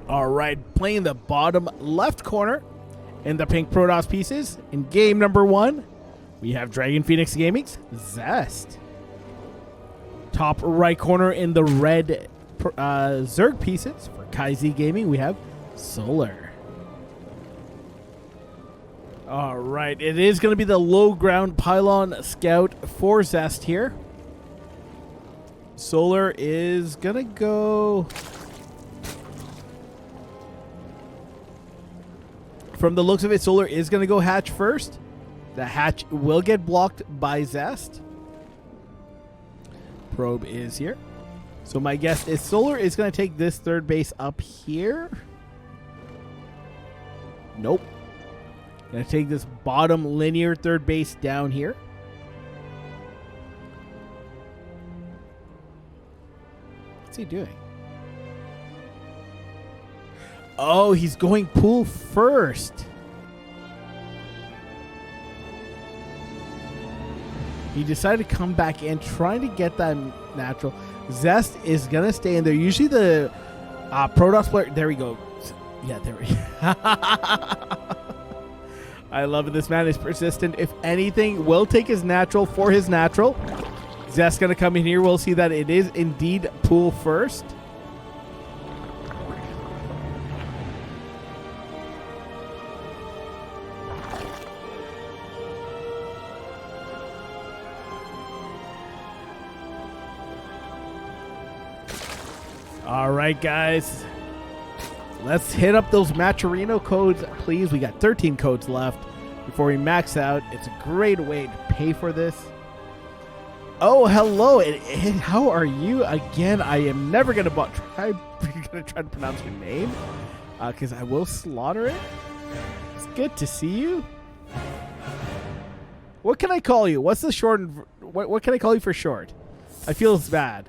All right, playing the bottom left corner in the pink Protoss pieces. In game number 1, we have Dragon Phoenix Gaming's Zest. Top right corner in the red Zerg pieces for KaiZ Gaming, we have Solar. All right, it is going to be the low ground pylon scout for Zest here. Solar is going to go... From the looks of it, Solar is going to go hatch first. The hatch will get blocked by Zest. Probe is here. So my guess is Solar is going to take this third base up here. Nope. Going to take this bottom linear third base down here. What's he doing? Oh, he's going pool first. He decided to come back in, trying to get that natural. Zest is going to stay in there. Usually the Protoss player... There we go. Yeah, there we go. I love it. This man is persistent. If anything, will take his natural for his natural. Zest going to come in here. We'll see that it is indeed pool first. All right, guys. Let's hit up those Maturino codes, please. We got 13 codes left before we max out. It's a great way to pay for this. Oh, hello. How are you? Again, I am never going to try to pronounce your name because I will slaughter it. It's good to see you. What can I call you? What's the short? What can I call you for short? I feel it's bad.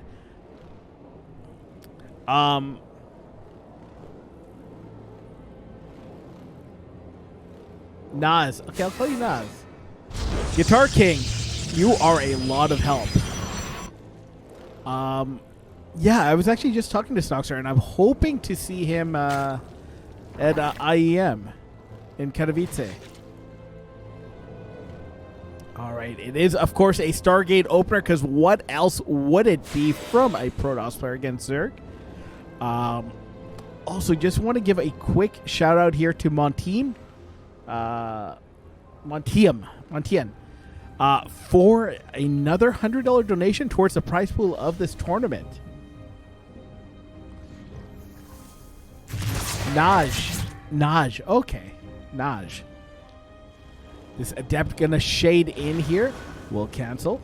Naz. Okay, I'll call you Naz. Guitar King, you are a lot of help. Yeah, I was actually just talking to Snoxer, and I'm hoping to see him at IEM in Katowice. All right, it is, of course, a Stargate opener, because what else would it be from a Protoss player against Zerg? Also, just want to give a quick shout out here to Montien, for another $100 donation towards the prize pool of this tournament. Naj, okay, Naj. This Adept gonna shade in here. We'll cancel.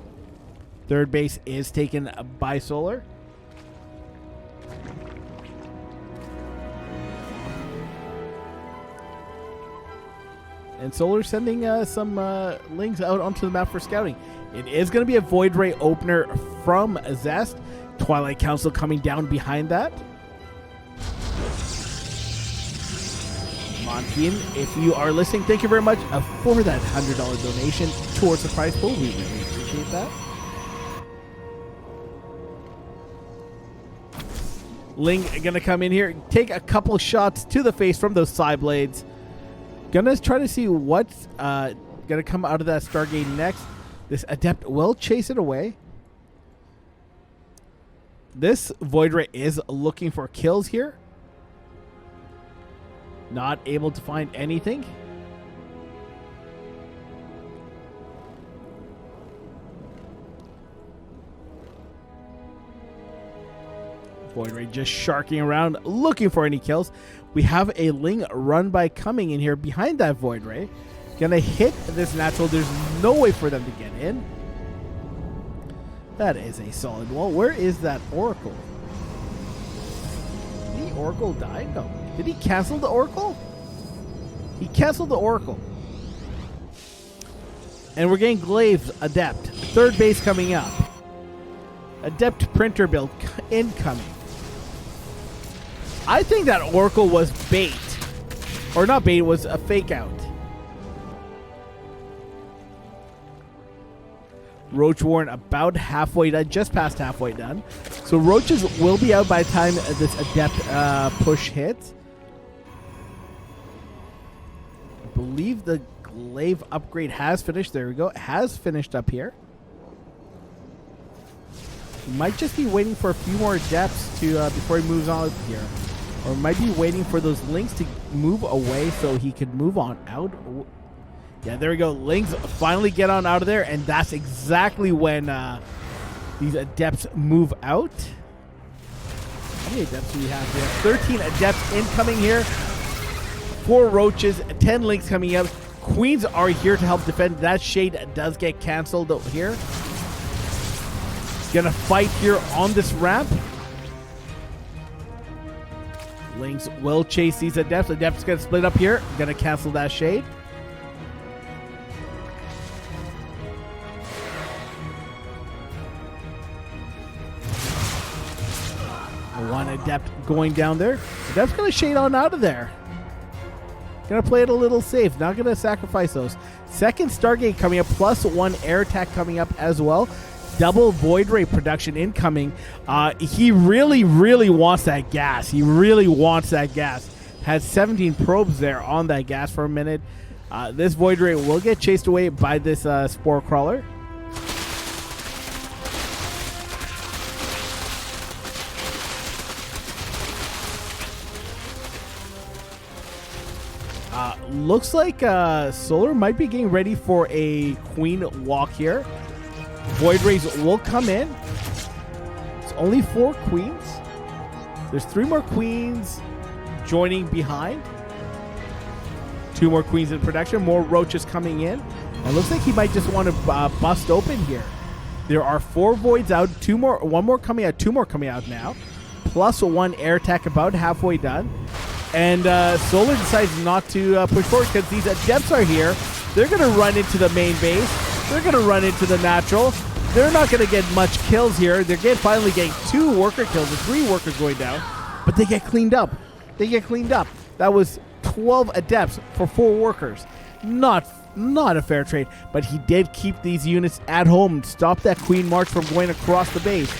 Third base is taken by Solar. And Solar sending some links out onto the map for scouting. It is going to be a Void Ray opener from Zest. Twilight Council coming down behind that. Montien, if you are listening, thank you very much for that $100 donation towards the prize pool. We really appreciate that. Ling going to come in here, take a couple shots to the face from those side blades. Gonna try to see what's gonna come out of that Stargate next. This Adept will chase it away. This Void Ray is looking for kills here. Not able to find anything. Void Ray just sharking around, looking for any kills. We have a Ling run by coming in here behind that Void Ray. Gonna hit this natural. There's no way for them to get in. That is a solid wall. Where is that Oracle? Did the Oracle die? No. Did he cancel the Oracle? He canceled the Oracle. And we're getting Glaives Adept. Third base coming up. Adept printer build incoming. I think that Oracle was bait. Or not bait, it was a fake out. Roach Warren about halfway done, just past halfway done. So Roaches will be out by the time this Adept push hits. believe the glaive upgrade has finished. There we go. It has finished up here. He might just be waiting for a few more adepts to before he moves on here. Or might be waiting for those links to move away so he can move on out. Yeah, there we go. Links finally get on out of there, and that's exactly when these adepts move out. How many adepts do we have here? 13 adepts incoming here. 4 roaches, 10 links coming up. Queens are here to help defend. That shade does get canceled over here. Gonna fight here on this ramp. Links will chase these adepts. Adepts gonna split up here. Gonna cancel that shade. One adept going down there. Adept's gonna shade on out of there. Gonna play it a little safe. Not gonna sacrifice those. Second Stargate coming up. +1 air attack coming up as well. Double Void Ray production incoming. He really, really wants that gas. He really wants that gas. Has 17 probes there on that gas for a minute. This Void Ray will get chased away by this Spore Crawler. Looks like Solar might be getting ready for a Queen walk here. Void Rays will come in. It's only 4 queens. There's 3 more queens joining behind. 2 more queens in production. More roaches coming in. It looks like he might just want to bust open here. There are 4 voids out. 2 more. 1 more coming out. 2 more coming out now. +1 air attack about halfway done. And Solar decides not to push forward because these adepts are here. They're going to run into the main base. They're going to run into the natural. They're not going to get much kills here. They're finally getting 2 worker kills and 3 workers going down. But they get cleaned up. They get cleaned up. That was 12 adepts for 4 workers. Not a fair trade. But he did keep these units at home and stop that Queen March from going across the base.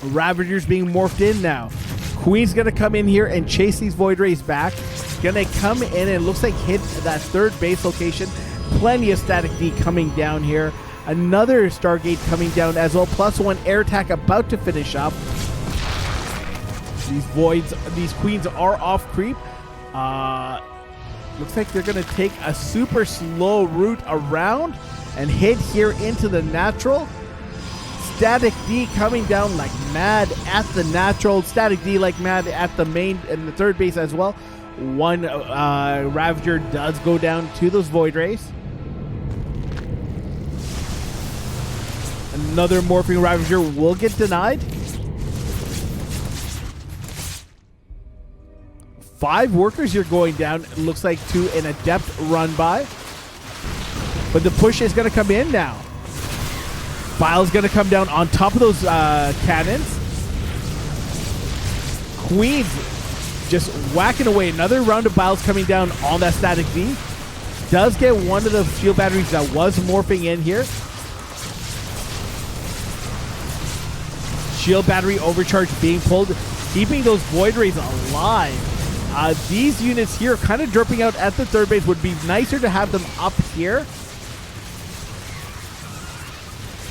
Ravagers being morphed in now. Queen's going to come in here and chase these Void Rays back. Going to come in and looks like hit that 3rd base location. Plenty of static D coming down here. Another Stargate coming down as well. +1 air attack about to finish up. These queens are off creep. Looks like they're going to take a super slow route around and hit here into the natural. Static D coming down like mad at the natural. Static D like mad at the main and the 3rd base as well. 1 Ravager does go down to those Void Rays. Another Morphing Ravager will get denied. 5 workers here going down. It looks like to an adept run by. But the push is going to come in now. File's going to come down on top of those cannons. Queens just whacking away. Another round of Biles coming down on that Static D. Does get one of the shield batteries that was morphing in here. Shield battery overcharge being pulled, keeping those Void Rays alive. These units here kind of dropping out at the 3rd base. Would be nicer to have them up here.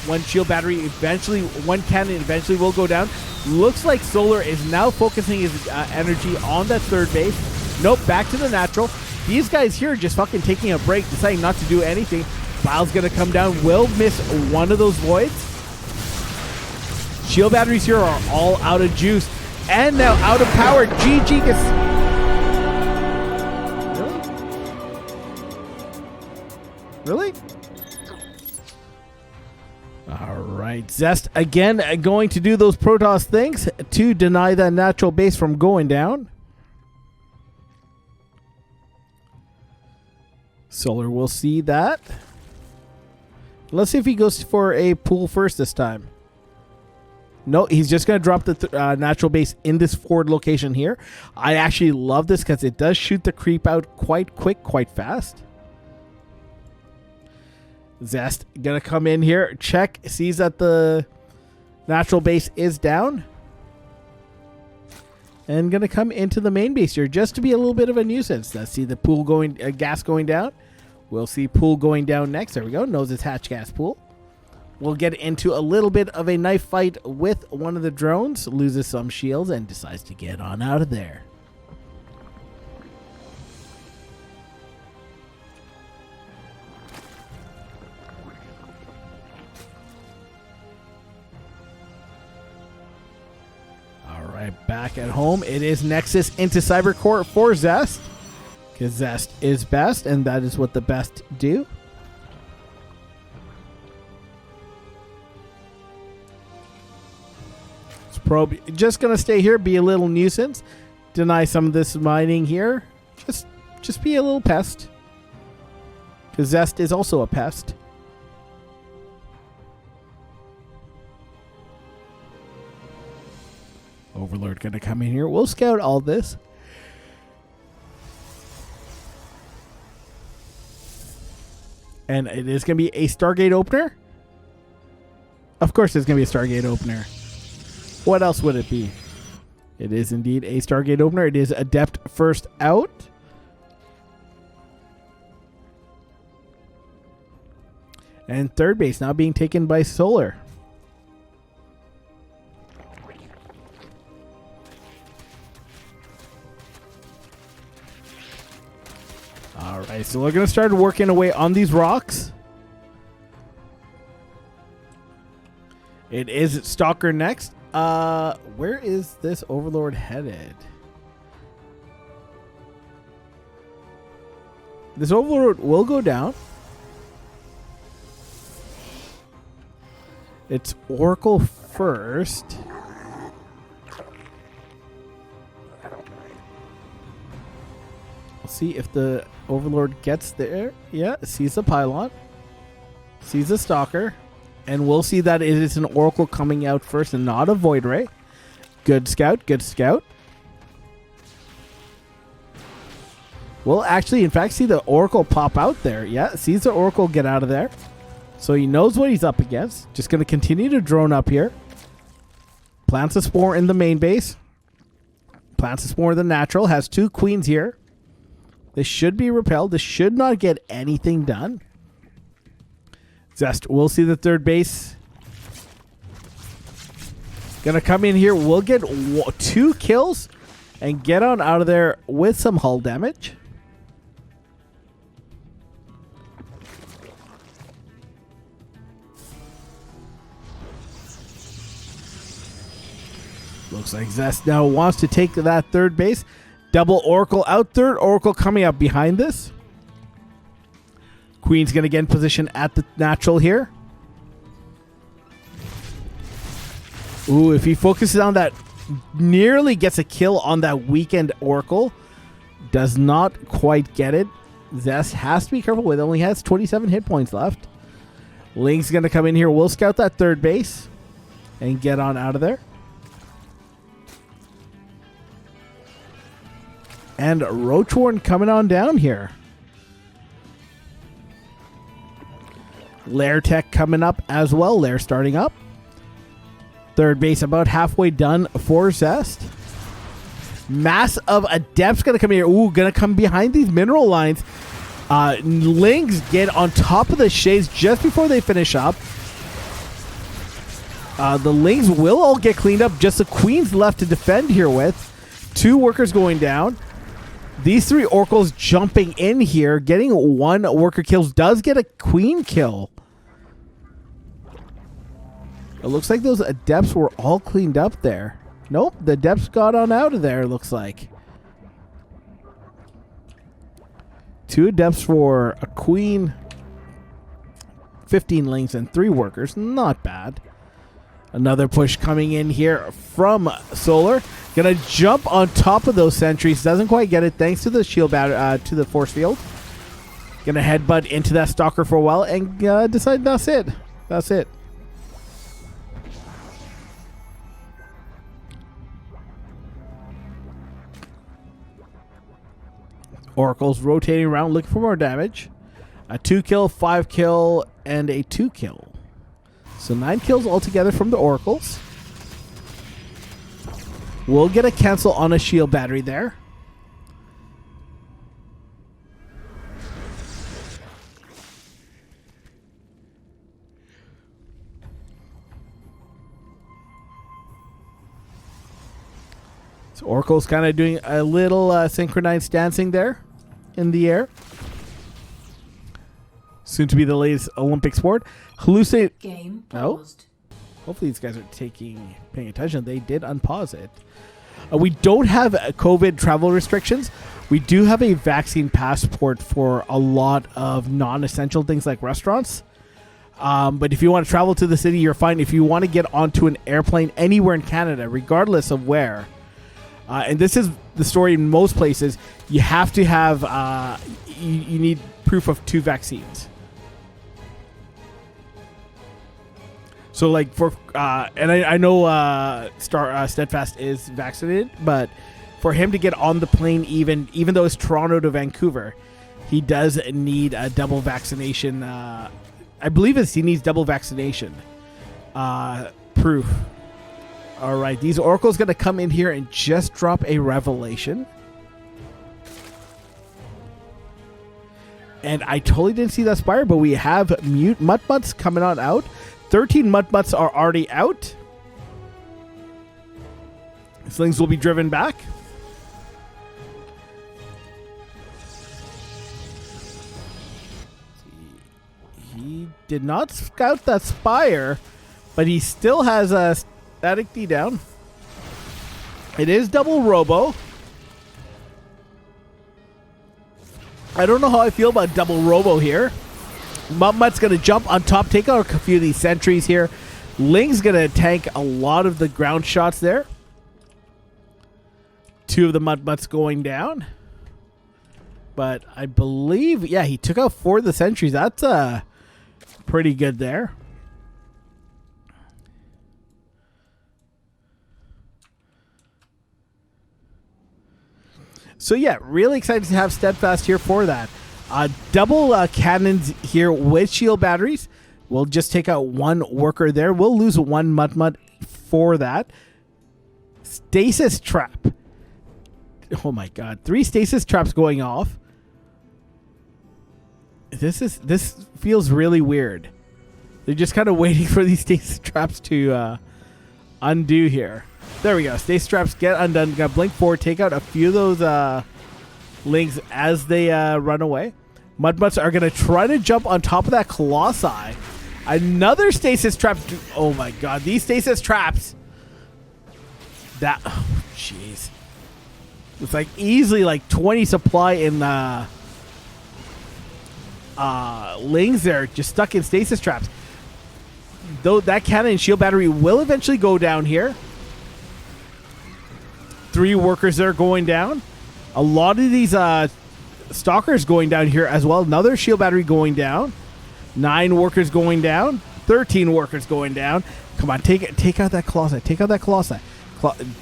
One shield battery eventually, 1 cannon eventually will go down. Looks like Solar is now focusing his energy on that 3rd base. Nope, back to the natural. These guys here are just fucking taking a break, deciding not to do anything. Bile's gonna come down, will miss one of those voids. Shield batteries here are all out of juice. And now out of power. GG gets... Really? All right. Zest again going to do those Protoss things to deny that natural base from going down. Solar will see that. Let's see if he goes for a pool first this time. No, he's just going to drop the natural base in this forward location here. I actually love this because it does shoot the creep out quite quick, quite fast. Zest going to come in here, check, sees that the natural base is down. And going to come into the main base here just to be a little bit of a nuisance. Let's see the pool going, gas going down. We'll see pool going down next. There we go. Knows it's hatch gas pool. We'll get into a little bit of a knife fight with one of the drones. Loses some shields and decides to get on out of there. Alright, back at home. It is Nexus into Cybercore for Zest. Because Zest is best, and that is what the best do. Probe just gonna stay here, be a little nuisance, deny some of this mining here. Just be a little pest. Because Zest is also a pest. Overlord gonna come in here. We'll scout all this. And it is gonna be a Stargate opener. Of course, it's gonna be a Stargate opener. What else would it be? It is indeed a Stargate opener. It is Adept first out. And third base now being taken by Solar. Alright, so we're going to start working away on these rocks. It is Stalker next. Where is this Overlord headed? This Overlord will go down. It's Oracle first. We'll see if the Overlord gets there. Yeah, sees the pylon. Sees the Stalker. And we'll see that it is an Oracle coming out first and not a Void Ray. Good scout, good scout. We'll actually, in fact, see the Oracle pop out there. Yeah, sees the Oracle get out of there. So he knows what he's up against. Just going to continue to drone up here. Plants a Spore in the main base. Plants a Spore in the natural. Has 2 queens here. This should be repelled. This should not get anything done. Zest will see the third base. Gonna come in here. We'll get 2 kills and get on out of there with some hull damage. Looks like Zest now wants to take that third base. Double Oracle out. Third Oracle coming up behind this. Queen's going to get in position at the natural here. Ooh, if he focuses on that, nearly gets a kill on that weakened Oracle. Does not quite get it. Zest has to be careful with it. Only has 27 hit points left. Link's going to come in here. We'll scout that third base and get on out of there. And Roachwarn coming on down here. Lair Tech coming up as well. Lair starting up. Third base about halfway done for Zest. Mass of Adepts going to come here. Ooh, going to come behind these mineral lines. Lings get on top of the shades just before they finish up. The Lings will all get cleaned up. Just the Queens left to defend here with. 2 workers going down. These 3 Oracles jumping in here. Getting 1 worker kills. Does get a Queen kill. It looks like those Adepts were all cleaned up there. Nope, the Adepts got on out of there, it looks like. 2 Adepts for a Queen, 15 Lings, and 3 workers. Not bad. Another push coming in here from Solar. Gonna jump on top of those sentries. Doesn't quite get it thanks to the shield to the force field. Gonna headbutt into that Stalker for a while and decide that's it. That's it. Oracle's rotating around looking for more damage. A 2 kill, 5 kill, and a 2 kill. So 9 kills altogether from the Oracles. We'll get a cancel on a shield battery there. So Oracle's kind of doing a little synchronized dancing there in the air. Soon to be the latest Olympic sport. Hallucinate. Game paused. Hopefully these guys are paying attention. They did unpause it. We don't have COVID travel restrictions. We do have a vaccine passport for a lot of non-essential things like restaurants. But if you want to travel to the city, you're fine. If you want to get onto an airplane anywhere in Canada, regardless of where, and this is the story in most places, you have to have, you need proof of 2 vaccines. So like for, and I know Steadfast is vaccinated, but for him to get on the plane, even though it's Toronto to Vancouver, he does need a double vaccination. I believe he needs double vaccination proof. All right, these Oracle's going to come in here and just drop a revelation. And I totally didn't see that Spire, but we have Mutts coming on out. 13 Mutts are already out. Slings will be driven back. He did not scout that Spire, but he still has a static D down. It is double robo. I don't know how I feel about double robo here. Mut's going to jump on top, take out a few of these sentries here. Ling's going to tank a lot of the ground shots there. 2 of the Mutts going down. But I believe, yeah, he took out 4 of the sentries. That's pretty good there. So yeah, really excited to have Steadfast here for that. Double cannons here with shield batteries. We'll just take out 1 worker there. We'll lose 1 Mut for that. Stasis trap. Oh my god. 3 stasis traps going off. This feels really weird. They're just kind of waiting for these stasis traps to undo here. There we go. Stasis traps get undone. Got blink forward, take out a few of those Lings as they run away. Mutts are going to try to jump on top of that Colossi. Another stasis trap. Oh my god. These stasis traps. That. Oh, jeez. It's like easily like 20 supply in Lings there. Just stuck in stasis traps. Though that cannon and shield battery will eventually go down here. 3 workers there going down. A lot of these stalkers going down here as well. Another shield battery going down. 9 workers going down. 13 workers going down. Come on, take out that Colossi. Take out that Colossi.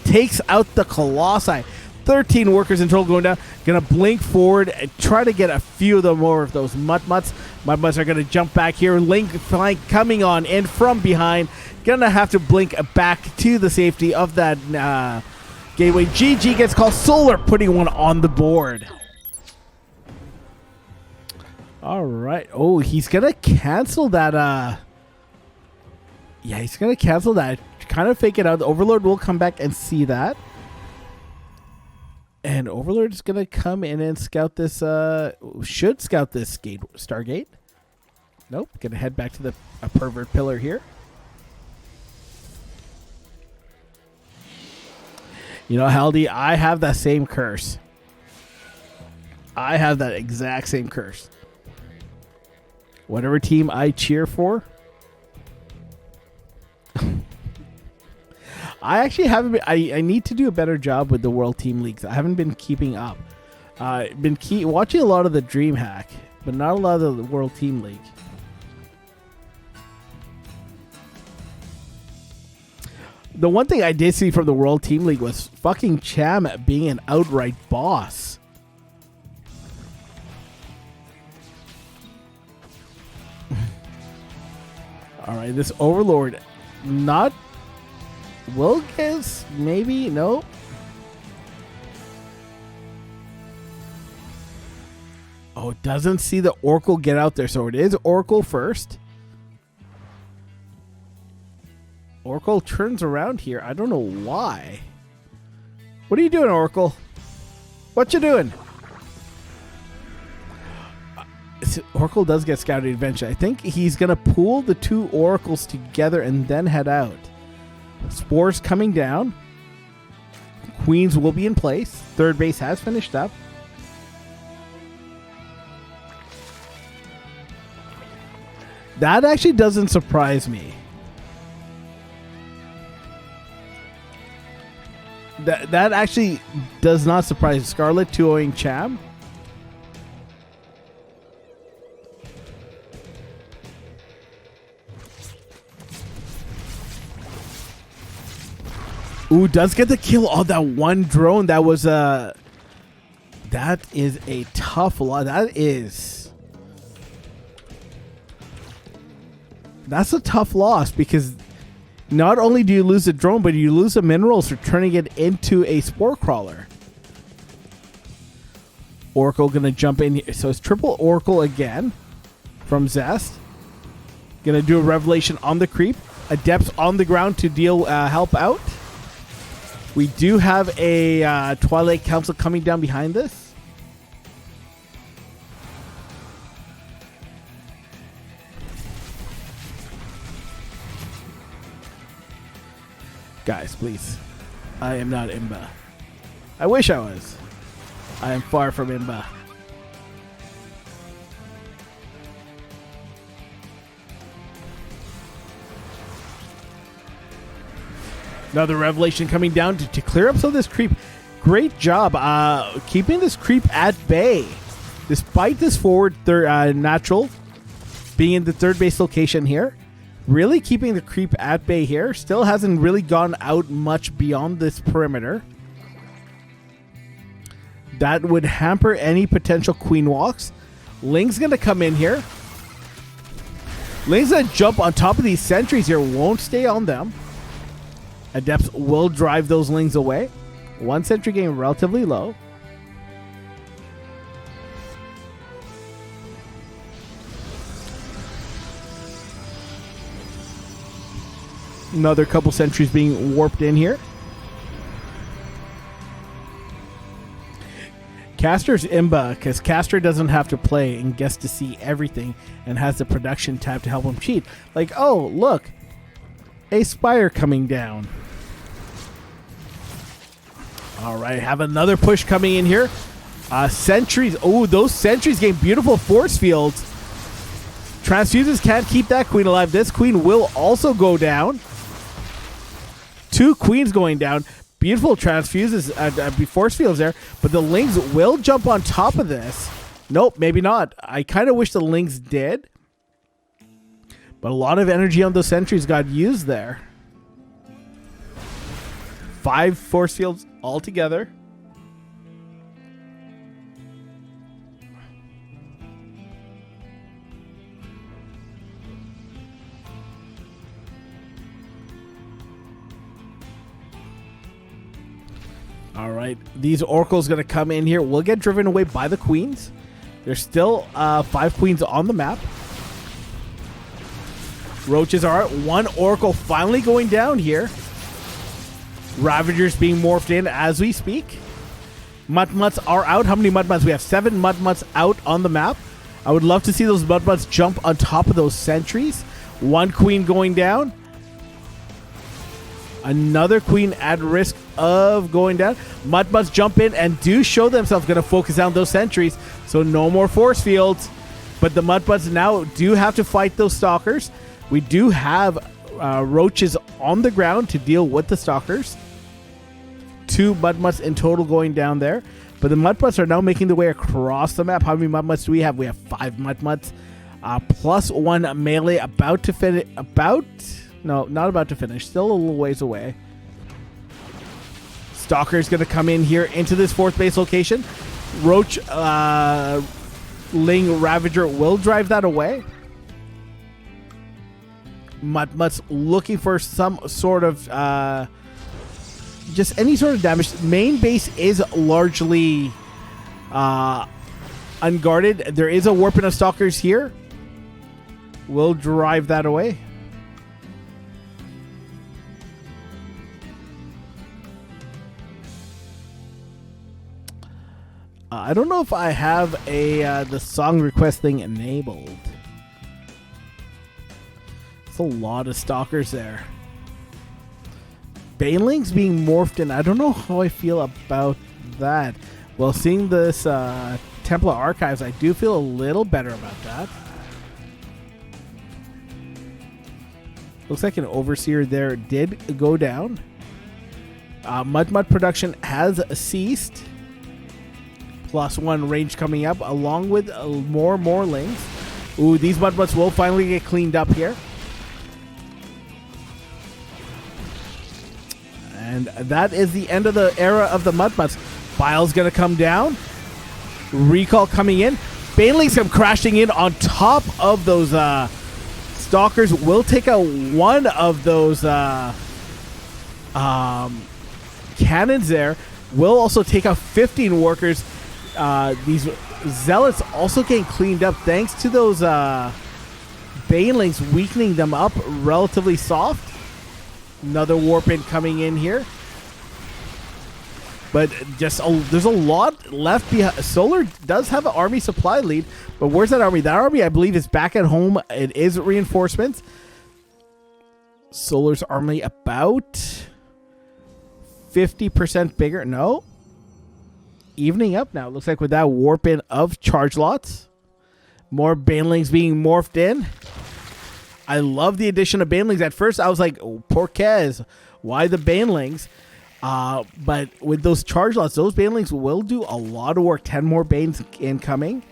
Takes out the Colossi. 13 workers in total going down. Gonna blink forward and try to get a few of them more of those Mutts. Mutts are gonna jump back here. Link flank coming on in from behind. Gonna have to blink back to the safety of that gateway. GG gets called. Solar putting 1 on the board. All right. Oh, he's going to cancel that. Yeah, he's going to cancel that. Kind of fake it out. The Overlord will come back and see that. And Overlord is going to come in and scout this. Should scout this Stargate. Nope. Going to head back to the pervert pillar here. You know, Haldy, I have that same curse. I have that exact same curse. Whatever team I cheer for. I actually haven't been, I need to do a better job with the World Team Leagues. I haven't been keeping up. Been watching a lot of the DreamHack, but not a lot of the World Team League. The one thing I did see from the World Team League was fucking Cham being an outright boss. All right, this Overlord, not Will guess maybe. Nope. Oh, it doesn't see the Oracle get out there, so it is Oracle first. Oracle turns around here. I don't know why. What are you doing, Oracle? What you doing? Oracle does get scouted eventually. I think he's going to pool the two Oracles together and then head out. Spores coming down. Queens will be in place. Third base has finished up. That actually doesn't surprise me. That actually does not surprise Scarlet 2-0ing Cham. Ooh, does get the kill on that one drone. That was that is a tough lot. That's a tough loss because not only do you lose the drone, but you lose the minerals for turning it into a spore crawler. Oracle gonna jump in here. So it's triple Oracle again from Zest. Gonna do a revelation on the creep. Adepts on the ground to deal help out. We do have a Twilight Council coming down behind this. Guys, please. I am not Imba. I wish I was. I am far from Imba. Another revelation coming down to clear up some of this creep. Great job keeping this creep at bay. Despite this forward natural being in the third base location here. Really keeping the creep at bay here. Still hasn't really gone out much beyond this perimeter. That would hamper any potential queen walks. Ling's going to come in here. Ling's going to jump on top of these sentries here. Won't stay on them. Adepts will drive those Lings away. One sentry game relatively low. Another couple sentries being warped in here. Caster's Imba, because Caster doesn't have to play and gets to see everything and has the production tab to help him cheat. Like, oh, look. A Spire coming down. All right, have another push coming in here. Sentries. Oh, those sentries gain beautiful force fields. Transfuses can't keep that queen alive. This queen will also go down. Two queens going down. Beautiful transfuses, force fields there. But the Lings will jump on top of this. Nope, maybe not. I kind of wish the Lings did. But a lot of energy on those sentries got used there. 5 force fields altogether. All right, these Oracles going to come in here. Will get driven away by the queens. There's still 5 queens on the map. Roaches are out. 1 Oracle finally going down here. Ravagers being morphed in as we speak. Mudmutts are out. How many Mudmutts? We have 7 Mudmutts out on the map. I would love to see those Mudmutts jump on top of those sentries. 1 queen going down. Another queen at risk of going down. Mudmutts jump in and do show themselves going to focus down those sentries. So no more force fields. But the Mudmutts now do have to fight those stalkers. We do have roaches on the ground to deal with the stalkers. 2 Mudmutts in total going down there. But the Mudmutts are now making their way across the map. How many Mudmutts do we have? We have 5 Mudmutts. Plus 1 melee about to finish. No, not about to finish. Still a little ways away. Stalker's going to come in here into this 4th base location. Roach, Ling, Ravager will drive that away. Mutt's looking for some sort of just any sort of damage. Main base is largely unguarded. There is a warping of stalkers here. We'll drive that away. I don't know if I have the song request thing enabled. It's a lot of stalkers there. Banelings being morphed in. I don't know how I feel about that. Well, seeing this Templar Archives, I do feel a little better about that. Looks like an Overseer there did go down. Mud production has ceased. +1 range coming up, along with more Morlings. Ooh, these Mudmutts will finally get cleaned up here. And that is the end of the era of the Mudmutts. Bile's going to come down. Recall coming in. Banelings come crashing in on top of those Stalkers. Will take out one of those cannons there. Will also take out 15 workers. These Zealots also getting cleaned up thanks to those Banelings weakening them up relatively soft. Another warp in coming in here. But just there's a lot left behind. Solar does have an army supply lead, but where's that army? That army, I believe, is back at home. It is reinforcements. Solar's army about 50% bigger. No. Evening up now. It looks like with that warp in of charge lots. More Banelings being morphed in. I love the addition of Banelings. At first, I was like, oh, Porquez, why the Banelings? But with those charge lots, those Banelings will do a lot of work. 10 more Banes incoming.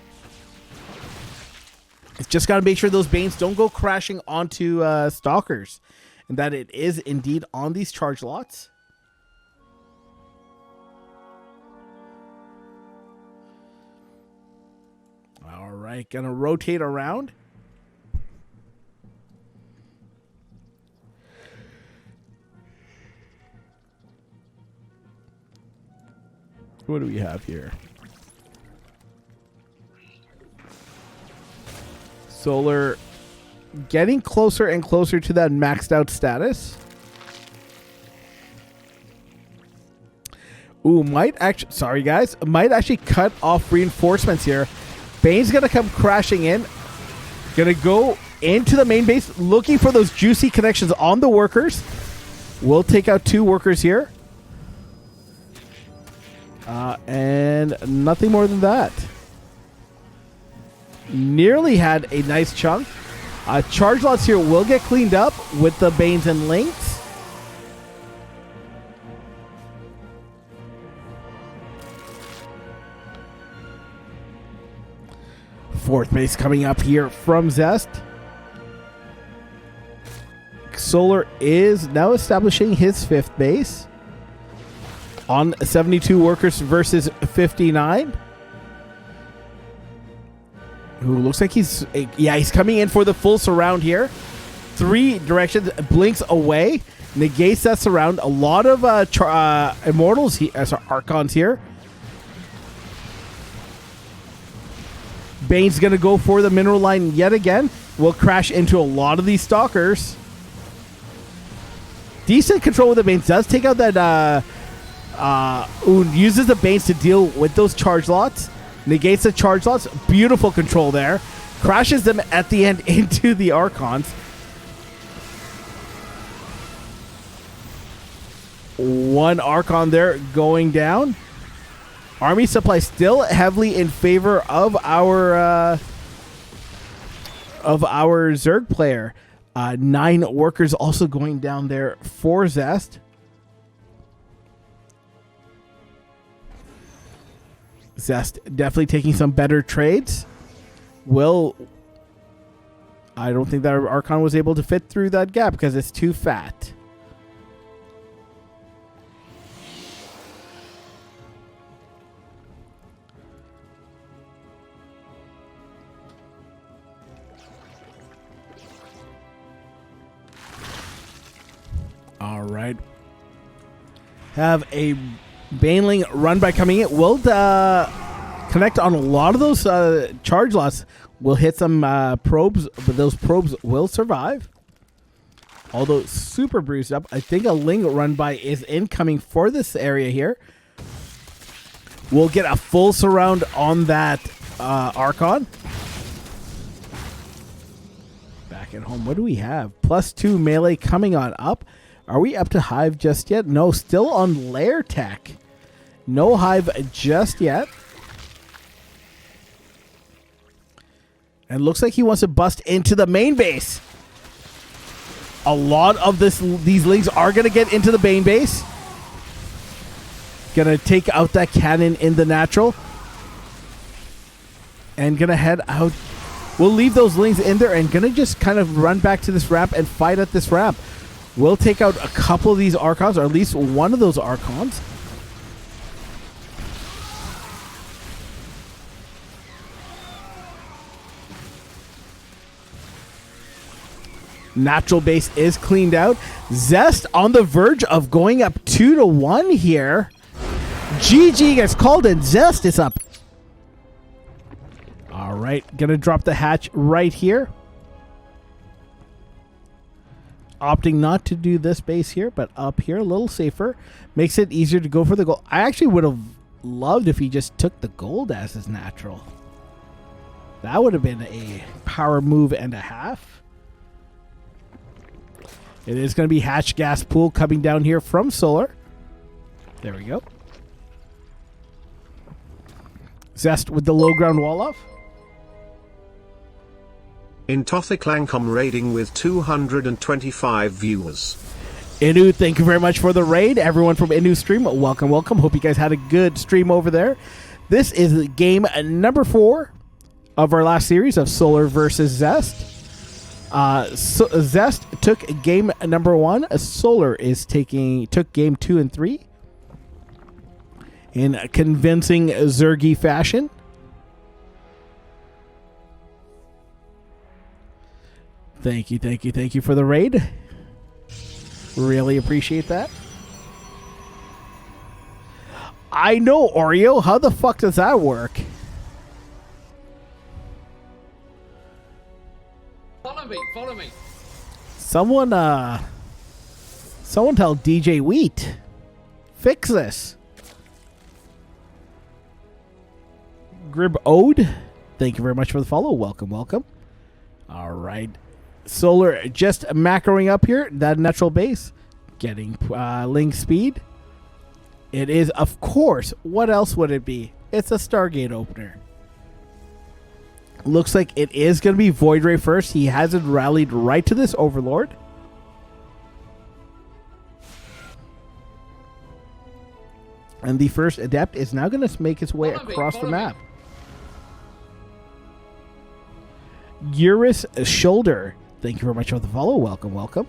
It's just got to make sure those Banes don't go crashing onto Stalkers. And that it is indeed on these charge lots. All right, gonna rotate around. What do we have here? Solar getting closer and closer to that maxed out status. Ooh, might actually, sorry guys, might actually cut off reinforcements here. Bane's gonna come crashing in. Gonna go into the main base, looking for those juicy connections on the workers. We'll take out 2 workers here. And nothing more than that. Nearly had a nice chunk. Charge lots here will get cleaned up with the Banes and Links. Fourth base coming up here from Zest. Solar is now establishing his 5th base on 72 workers versus 59. Who looks like he's coming in for the full surround here. 3 directions, blinks away, negates that surround. A lot of Immortals, Archons here. Bane's going to go for the mineral line yet again. Will crash into a lot of these Stalkers. Decent control with the Banes. Does take out that... uses the Banes to deal with those charge lots. Negates the charge lots. Beautiful control there. Crashes them at the end into the Archons. One Archon there going down. Army supply still heavily in favor of our Zerg player. 9 workers also going down there for Zest. Zest definitely taking some better trades. I don't think that our Archon was able to fit through that gap because it's too fat. right. Have a Baneling run by coming in. We'll connect on a lot of those charge lots. We'll hit some probes, but those probes will survive. Although super bruised up. I think a Ling run by is incoming for this area here. We'll get a full surround on that Archon. Back at home, what do we have? +2 melee coming on up. Are we up to Hive just yet? No, still on Lair Tech. No Hive just yet. And looks like he wants to bust into the main base. A lot of these Lings are going to get into the main base. Going to take out that cannon in the natural. And going to head out. We'll leave those Lings in there and going to just kind of run back to this ramp and fight at this ramp. We'll take out a couple of these Archons, or at least one of those Archons. Natural base is cleaned out. Zest on the verge of going up 2-1 here. GG gets called and Zest is up. All right, gonna drop the hatch right here. Opting not to do this base here, but up here, a little safer. Makes it easier to go for the gold. I actually would have loved if he just took the gold as his natural. That would have been a power move and a half. It is going to be hatch gas pool coming down here from Solar. There we go. Zest with the low ground wall off. In Tothiclancom raiding with 225 viewers. Inu, thank you very much for the raid. Everyone from Inu stream, welcome, welcome. Hope you guys had a good stream over there. This is game number 4 of our last series of Solar versus Zest. Zest took game number 1. Solar took game 2 and 3 in convincing Zergy fashion. Thank you for the raid. Really appreciate that. I know, Oreo. How the fuck does that work? Follow me. Someone tell DJ Wheat. Fix this. Grib Ode, thank you very much for the follow. Welcome. All right. Solar just macroing up here. That natural base. Getting Ling speed. It is, of course, what else would it be? It's a Stargate opener. Looks like it is going to be Void Ray first. He hasn't rallied right to this Overlord. And the first Adept is now going to make his way across the map. Eurus Shoulder, thank you very much for the follow. Welcome.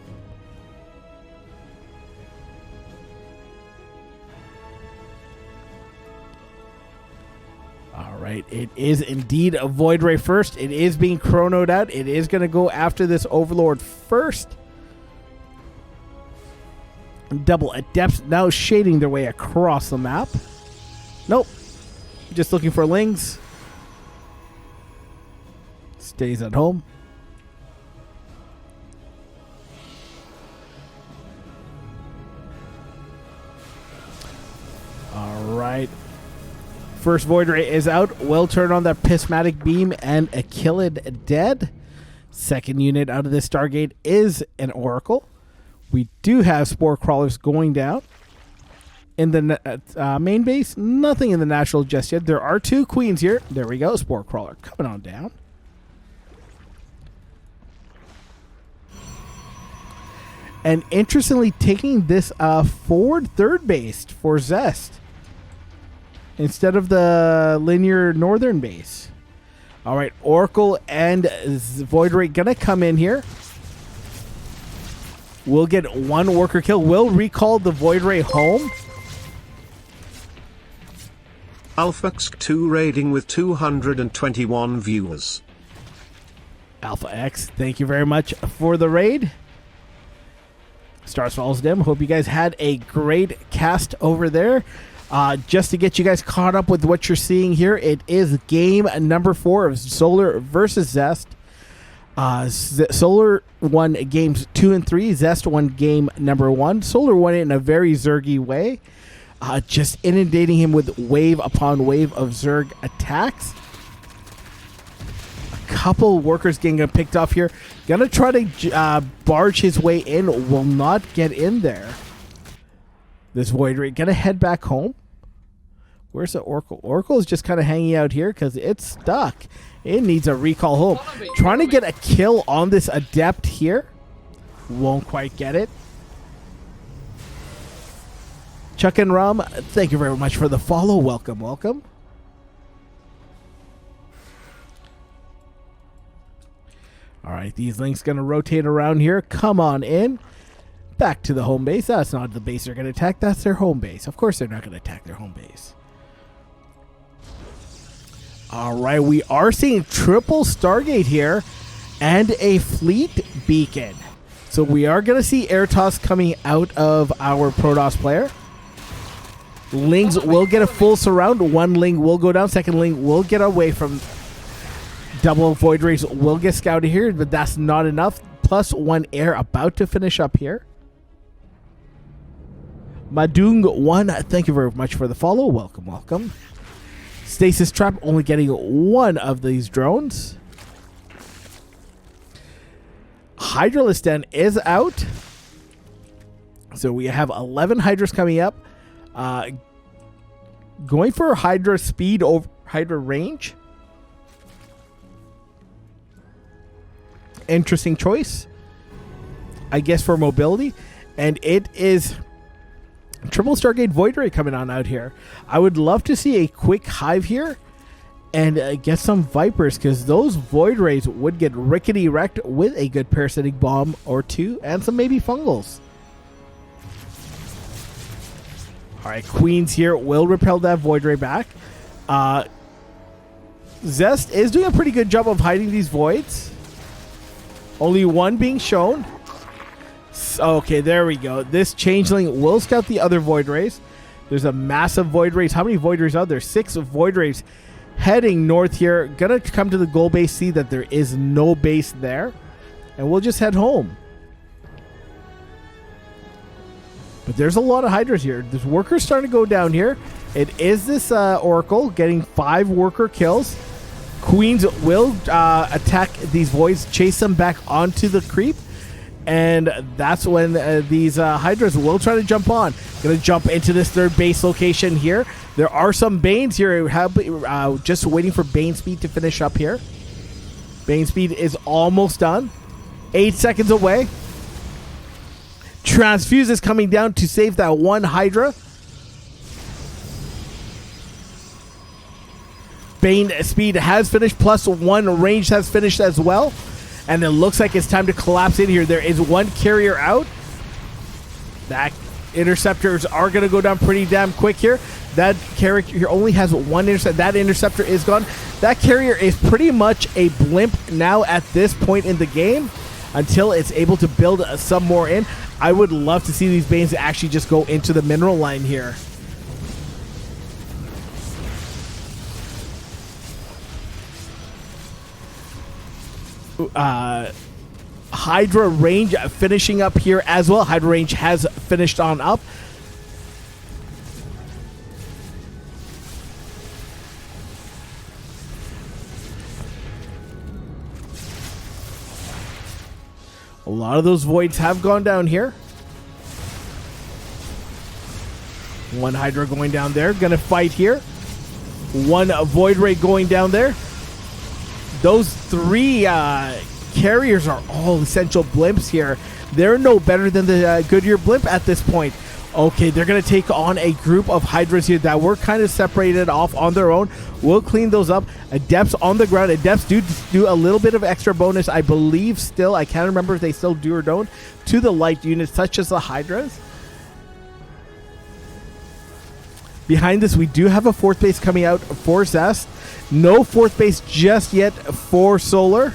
All right, it is indeed a Void Ray first. It is being chronoed out. It is going to go after this Overlord first. Double Adepts now shading their way across the map. Nope. Just looking for Lings. Stays at home. All right. First Void Ray is out. Will turn on that Prismatic Beam and a kill it dead. Second unit out of this Stargate is an Oracle. We do have Spore Crawlers going down. In the main base, nothing in the natural just yet. There are 2 Queens here. There we go. Spore Crawler coming on down. And interestingly, taking this forward third base for Zest instead of the linear northern base. All right, Oracle and Void Ray gonna come in here. We'll get 1 worker kill. We'll recall the Void Ray home. AlphaX2 raiding with 221 viewers. Alpha X, thank you very much for the raid. Stars Follows Dim. Hope you guys had a great cast over there. Just to get you guys caught up with what you're seeing here, it is game number 4 of Solar versus Zest. Solar won games 2 and 3. Zest won game number 1. Solar won it in a very Zergy way, just inundating him with wave upon wave of Zerg attacks. A couple workers getting picked off here. Gonna try to barge his way in. Will not get in there. This Void Ray gonna head back home. Where's the Oracle? Oracle is just kind of hanging out here because it's stuck. It needs a recall home. Trying to get a kill on this Adept here. Won't quite get it. Chuck and Rum, thank you very much for the follow. Welcome, welcome. All right, these links going to rotate around here. Come on in. Back to the home base. That's not the base they're going to attack. That's their home base. Of course they're not going to attack their home base. All right, we are seeing triple Stargate here and a fleet beacon. So we are going to see air toss coming out of our Protoss player. Lings will get a full surround. One Ling will go down. Second Ling will get away from double Void Rays. Will get scouted here, but that's not enough. Plus 1 air about to finish up here. Madung 1, thank you very much for the follow. Welcome, welcome. Stasis Trap only getting 1 of these drones. Hydralisk Den is out. So we have 11 Hydras coming up. Going for Hydra speed over Hydra range. Interesting choice, I guess, for mobility. And it is triple Stargate Void Ray coming on out here. I would love to see a quick hive here and get some Vipers, because those Void Rays would get rickety wrecked with a good parasitic bomb or 2 and some maybe fungals. Alright, Queens here will repel that Void Ray back. Zest is doing a pretty good job of hiding these Voids. Only 1 being shown. Okay, there we go. This Changeling will scout the other Void Rays. There's a massive Void Rays. How many Void Rays are there? 6 Void Rays heading north here. Gonna come to the goal base, see that there is no base there, and we'll just head home. But there's a lot of Hydras here. There's workers starting to go down here. It is this Oracle getting 5 worker kills. Queens will attack these Voids, chase them back onto the creep. And that's when these Hydras will try to jump on. Going to jump into this third base location here. There are some Banes here. Just waiting for Bane Speed to finish up here. Bane Speed is almost done. 8 seconds away. Transfuse is coming down to save that 1 Hydra. Bane Speed has finished, plus 1 range has finished as well. And it looks like it's time to collapse in here. There is 1 carrier out. That interceptors are going to go down pretty damn quick here. That carrier here only has 1 intercept. That interceptor is gone. That carrier is pretty much a blimp now at this point in the game, until it's able to build some more in. I would love to see these Banes actually just go into the mineral line here. Hydra range finishing up here as well. Hydra range has finished on up. A lot of those Voids have gone down here. 1 Hydra going down there. Gonna fight here. 1 Void Ray going down there. Those 3 carriers are all essential blimps here. They're no better than the Goodyear blimp at this point. Okay, they're going to take on a group of Hydras here that were kind of separated off on their own. We'll clean those up. Adepts on the ground. Adepts do a little bit of extra bonus, I believe still. I can't remember if they still do or don't, to the light units, such as the Hydras. Behind this, we do have a 4th base coming out for Zest. No 4th base just yet for Solar.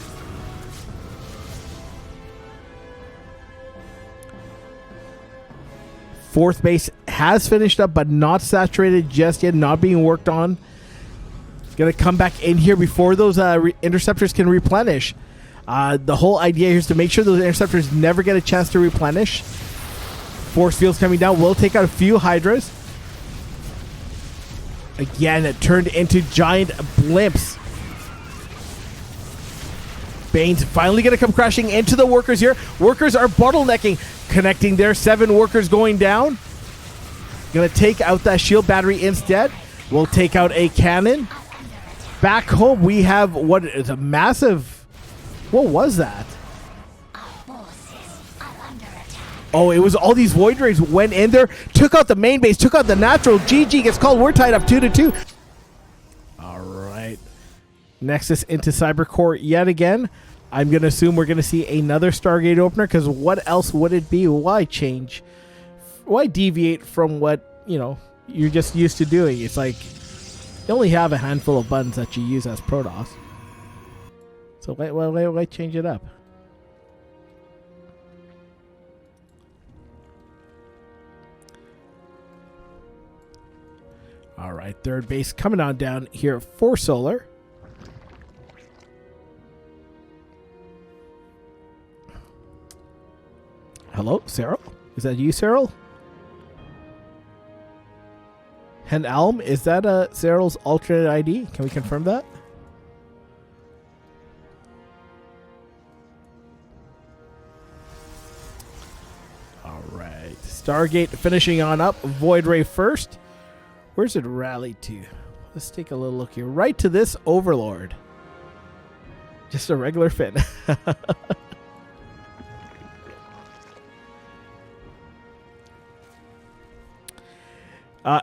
Fourth base has finished up, but not saturated just yet, not being worked on. Gonna come back in here before those interceptors can replenish. The whole idea here is to make sure those interceptors never get a chance to replenish. Force fields coming down will take out a few Hydras. Again, it turned into giant blimps. Bane's finally going to come crashing into the workers here. Workers are bottlenecking, connecting their 7 workers going down. Going to take out that shield battery instead. We'll take out a cannon. Back home, we have what is a massive... What was that? Oh, it was all these Void Rays went in there, took out the main base, took out the natural. GG gets called. We're tied up 2-2. All right. Nexus into Cybercore yet again. I'm going to assume we're going to see another Stargate opener, because what else would it be? Why change? Why deviate from what, you know, you're just used to doing? It's like you only have a handful of buttons that you use as Protoss. So why change it up? All right, third base coming on down here for Solar. Hello, Cyril? Is that you, Cyril? Hen Alm, is that Cyril's alternate ID? Can we confirm that? All right, Stargate finishing on up. Void Ray first. Where's it rallied to? Let's take a little look here. Right to this Overlord. Just a regular Finn.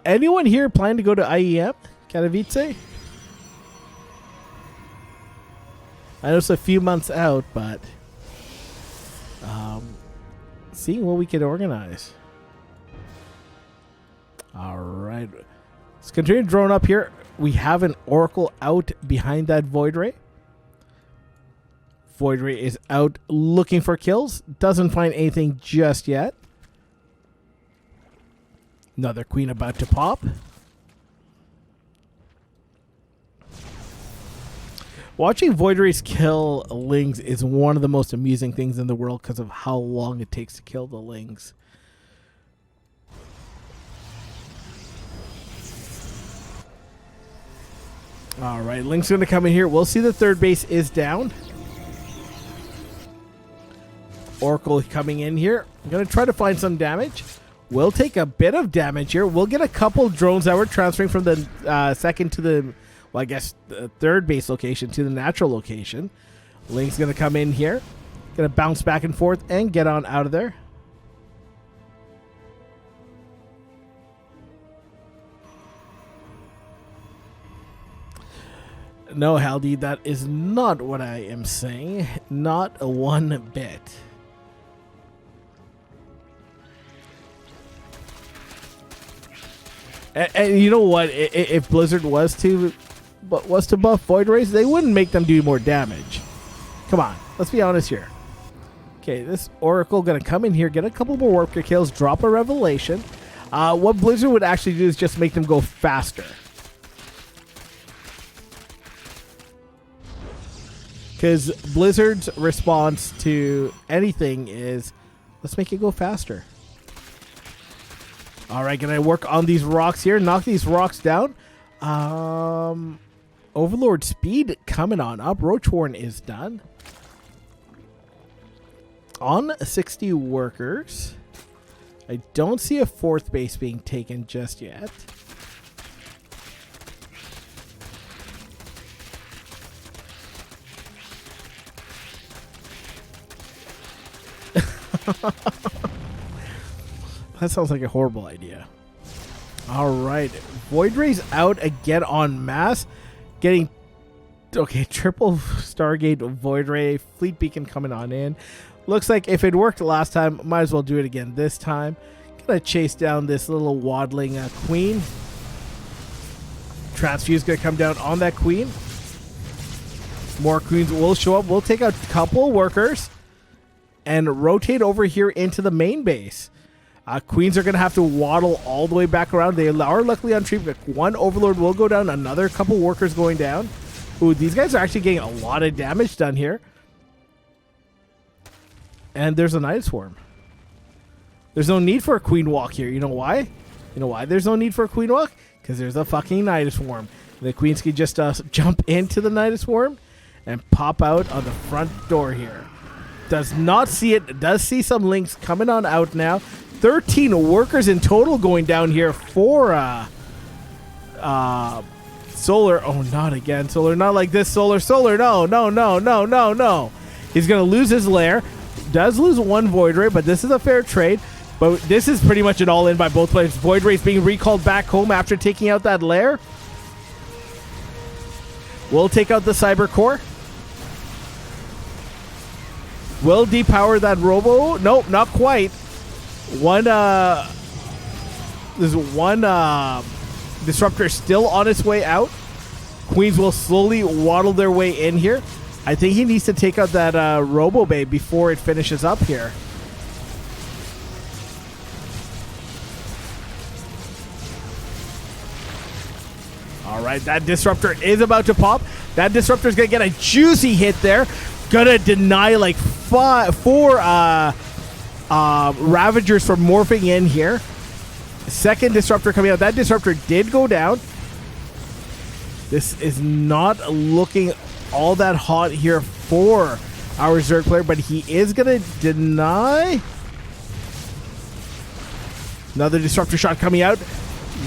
Anyone here planning to go to IEM? Katowice? I know it's a few months out, but seeing what we can organize. All right. Let's continue drone up here. We have an Oracle out behind that Void Ray. Void Ray is out looking for kills. Doesn't find anything just yet. Another Queen about to pop. Watching Void Rays kill Lings is one of the most amusing things in the world because of how long it takes to kill the Lings. All right, Link's going to come in here. We'll see the third base is down. Oracle coming in here. I'm going to try to find some damage. We'll take a bit of damage here. We'll get a couple drones that we're transferring from the second to the, well, I guess the third base location to the natural location. Link's going to come in here. Going to bounce back and forth and get on out of there. No, Haldy, that is not what I am saying. Not one bit. And you know what? If Blizzard was to buff Void Rays, they wouldn't make them do more damage. Come on, let's be honest here. Okay, this Oracle gonna come in here, get a couple more worker kills, drop a Revelation. What Blizzard would actually do is just make them go faster. Because Blizzard's response to anything is, let's make it go faster. All right, gonna work on these rocks here. Knock these rocks down. Overlord speed coming on up. Roachwarren is done. On 60 workers. I don't see a fourth base being taken just yet. That sounds like a horrible idea. All right. Void Rays out again en masse. Getting... Okay, triple Stargate Void Ray. Fleet Beacon coming on in. Looks like if it worked last time, might as well do it again this time. Gonna chase down this little waddling Queen. Transfuse gonna come down on that Queen. More Queens will show up. We'll take out a couple workers and rotate over here into the main base. Queens are going to have to waddle all the way back around. They are luckily on tree, but one Overlord will go down. Another couple workers going down. Ooh, these guys are actually getting a lot of damage done here. And there's a Night Swarm. There's no need for a Queen Walk here. You know why? You know why there's no need for a Queen Walk? Because there's a fucking Night Swarm. The Queens can just jump into the Night Swarm and pop out on the front door here. Does not see it. Does see some links coming on out now. 13 workers in total going down here for Solar. Oh, not again. Solar, not like this. Solar. No, no, no, no, no, no. He's going to lose his lair. Does lose one Void Ray, but this is a fair trade. But this is pretty much an all-in by both players. Void Ray's being recalled back home after taking out that lair. We'll take out the Cyber Core. Will depower that Robo. Nope, not quite. There's one Disruptor still on its way out. Queens will slowly waddle their way in here. I think he needs to take out that Robo Bay before it finishes up here. All right, that Disruptor is about to pop. That Disruptor is going to get a juicy hit there. Gonna deny like four Ravagers from morphing in here. Second Disruptor coming out. That Disruptor did go down. This is not looking all that hot here for our Zerg player, but he is gonna deny. Another Disruptor shot coming out.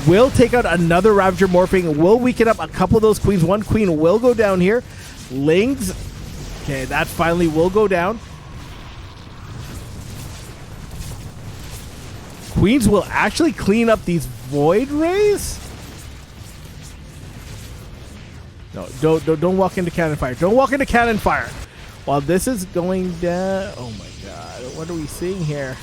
Will take out another Ravager morphing. Will weaken up a couple of those Queens. One Queen will go down here. Lings. Okay, that finally will go down. Queens will actually clean up these Void Rays. No, don't walk into cannon fire. Don't walk into cannon fire. While this is going down. Oh my god, what are we seeing here?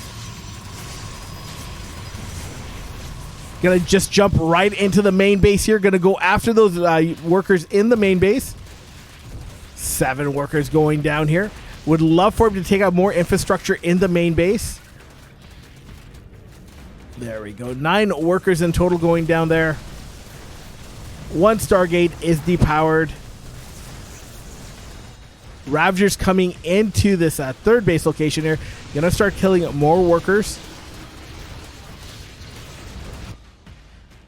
Gonna just jump right into the main base here. Gonna go after those workers in the main base. 7 workers going down here. Would love for him to take out more infrastructure in the main base. There we go. 9 workers in total going down there. 1 Stargate is depowered. Ravagers coming into this third base location here. Gonna start killing more workers.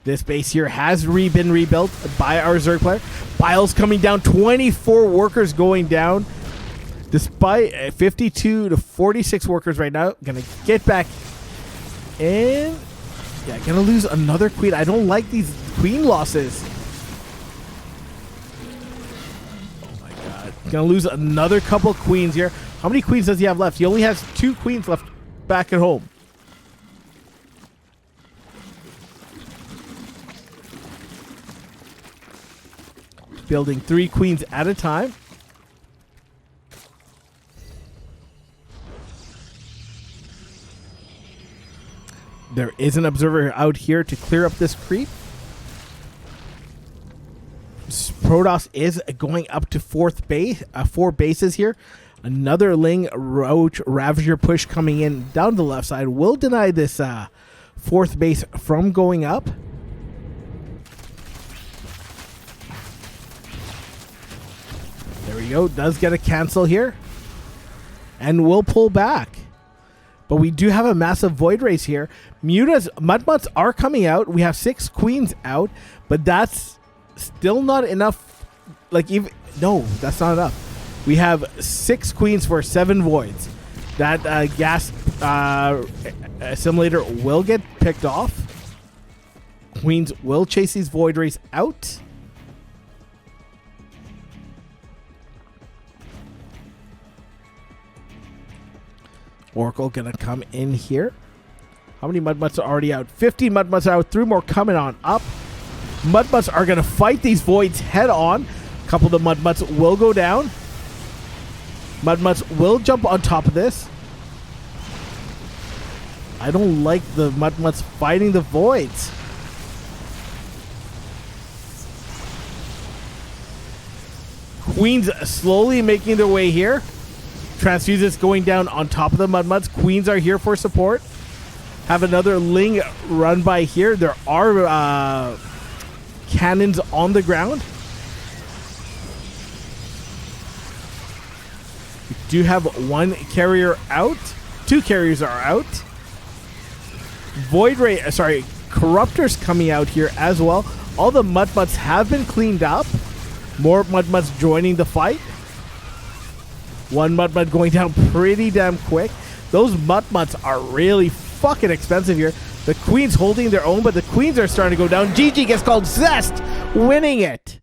This base here has been rebuilt by our Zerg player. Biles coming down. 24 workers going down. Despite 52 to 46 workers right now. Gonna get back in. Yeah, gonna lose another queen. I don't like these queen losses. Oh my god. Gonna lose another couple queens here. How many queens does he have left? He only has 2 queens left back at home. Building 3 queens at a time. There is an observer out here to clear up this creep. Protoss is going up to 4th base, 4 bases here. Another Ling Roach Ravager push coming in down the left side will deny this 4th base from going up. There we go. Does get a cancel here. And we'll pull back. But we do have a massive Void Race here. Muta's Mudmutts are coming out. We have 6 queens out. But that's still not enough. Like, even... No, that's not enough. We have 6 queens for 7 voids. That gas assimilator will get picked off. Queens will chase these Void Rays out. Oracle gonna come in here. How many Mudmutts are already out? 15 Mudmutts are out. 3 more coming on up. Mudmutts are gonna fight these voids head on. A couple of the Mudmutts will go down. Mudmutts will jump on top of this. I don't like the Mudmutts fighting the voids. Queens slowly making their way here. Transfuses going down on top of the Mudmutts. Queens are here for support. Have another Ling run by here. There are cannons on the ground. We do have one carrier out. Two carriers are out. Corruptors coming out here as well. All the Mudmutts have been cleaned up. More Mudmutts joining the fight. One Mudmutt going down pretty damn quick. Those Mudmutts are really fucking expensive here. The Queen's holding their own, but the Queens are starting to go down. GG gets called Zest, winning it.